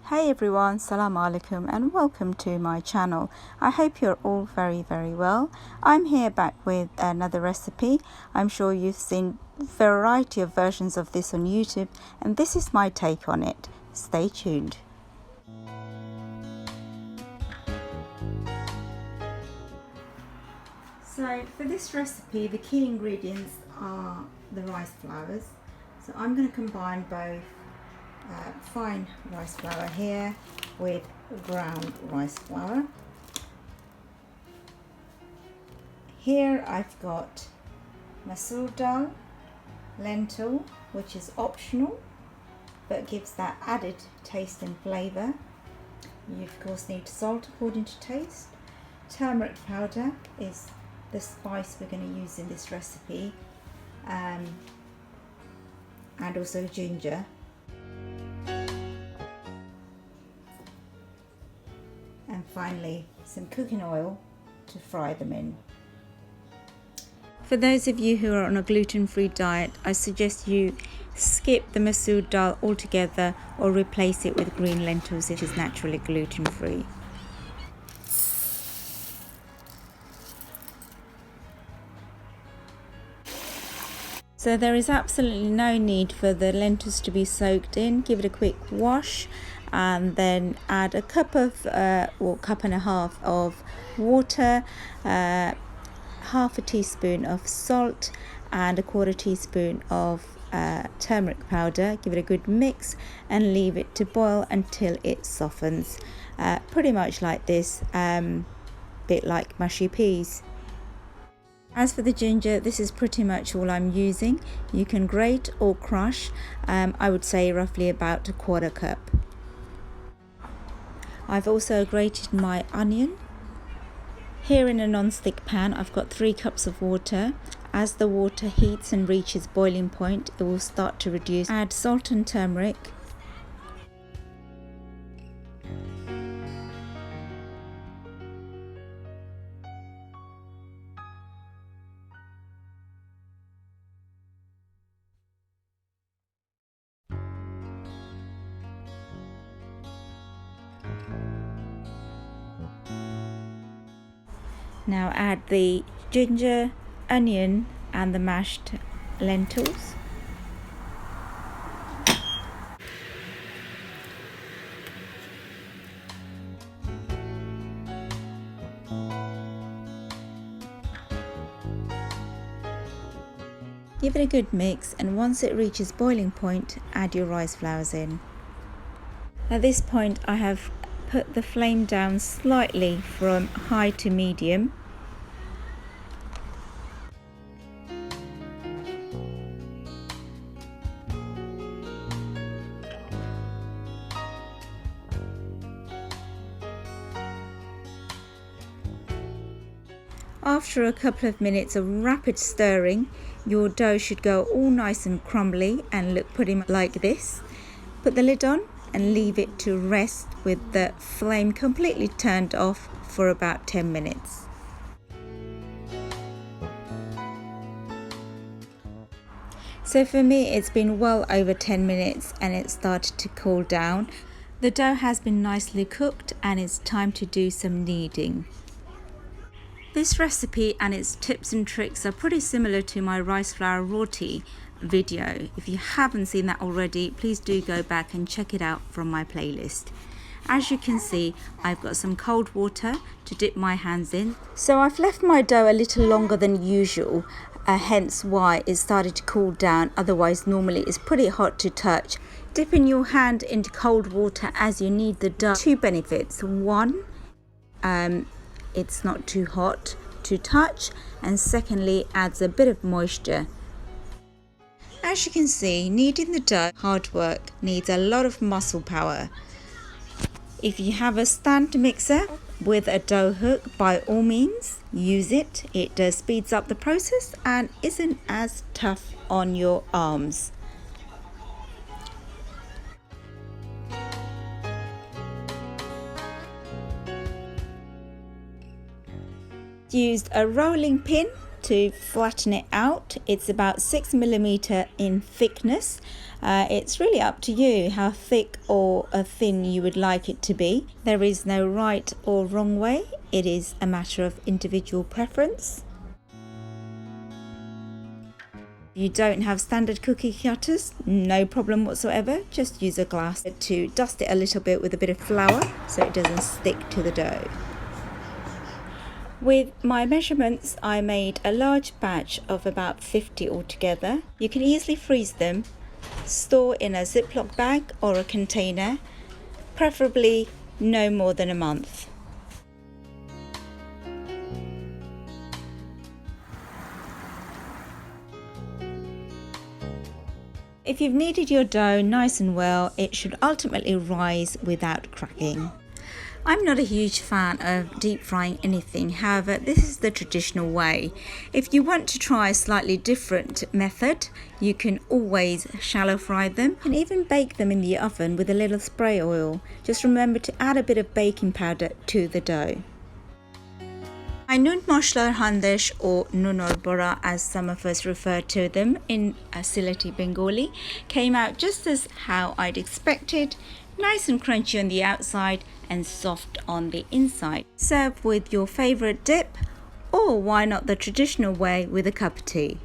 Hey everyone, Assalamu alaikum and welcome to my channel. I hope you're all very well. I'm here back with another recipe. I'm sure you've seen a variety of versions of this on YouTube and this is my take on it. Stay tuned. So for this recipe the key ingredients are the rice flours. So I'm going to combine both fine rice flour here with ground rice flour. Here I've got masoor dal, lentil, which is optional but gives that added taste and flavour. You of course need salt according to taste. Turmeric powder is the spice we're going to use in this recipe, and also ginger. And finally some cooking oil to fry them in. For those of you who are on a gluten-free diet, I suggest you skip the masoor dal altogether or replace it with green lentils, which is naturally gluten-free. So there is absolutely no need for the lentils to be soaked in. Give it a quick wash and then add a cup of or cup and a half of water, half a teaspoon of salt and a quarter teaspoon of turmeric powder. Give it a good mix and leave it to boil until it softens, pretty much like this, bit like mushy peas. As for the ginger, this is pretty much all I'm using. You can grate or crush. I would say roughly about a quarter cup. I've also grated my onion. Here in a non-stick pan I've got 3 cups of water. As the water heats and reaches boiling point, it will start to reduce. Add salt and turmeric. Now add the ginger, onion and the mashed lentils. Give it a good mix, and once it reaches boiling point, add your rice flours in. At this point I have put the flame down slightly from high to medium. After a couple of minutes of rapid stirring, your dough should go all nice and crumbly and look pretty much like this. Put the lid on and leave it to rest with the flame completely turned off for about 10 minutes. So for me it's been well over 10 minutes and it started to cool down. The dough has been nicely cooked and it's time to do some kneading. This recipe and its tips and tricks are pretty similar to my rice flour roti video. If you haven't seen that already, please do go back and check it out from my playlist. As you can see, I've got some cold water to dip my hands in. So I've left my dough a little longer than usual, hence why it started to cool down. Otherwise, normally it's pretty hot to touch. Dipping your hand into cold water as you knead the dough. 2 benefits. One, it's not too hot to touch, and secondly adds a bit of moisture. As you can see, kneading the dough, hard work, needs a lot of muscle power. If you have a stand mixer with a dough hook, by all means use it. It speeds up the process and isn't as tough on your arms. Used a rolling pin to flatten it out. It's about 6mm in thickness. It's really up to you how thick or thin you would like it to be. There is no right or wrong way. It is a matter of individual preference. If you don't have standard cookie cutters, no problem whatsoever. Just use a glass to dust it a little bit with a bit of flour so it doesn't stick to the dough. With my measurements, I made a large batch of about 50 altogether. You can easily freeze them, store in a Ziploc bag or a container, preferably no more than a month. If you've kneaded your dough nice and well, it should ultimately rise without cracking. I'm not a huge fan of deep frying anything, however this is the traditional way. If you want to try a slightly different method, you can always shallow fry them and even bake them in the oven with a little spray oil. Just remember to add a bit of baking powder to the dough. My nun moshlar handesh, or Nunor Bora as some of us refer to them in Sylheti Bengali, came out just as how I'd expected, nice and crunchy on the outside and soft on the inside. Serve with your favourite dip, or why not the traditional way with a cup of tea.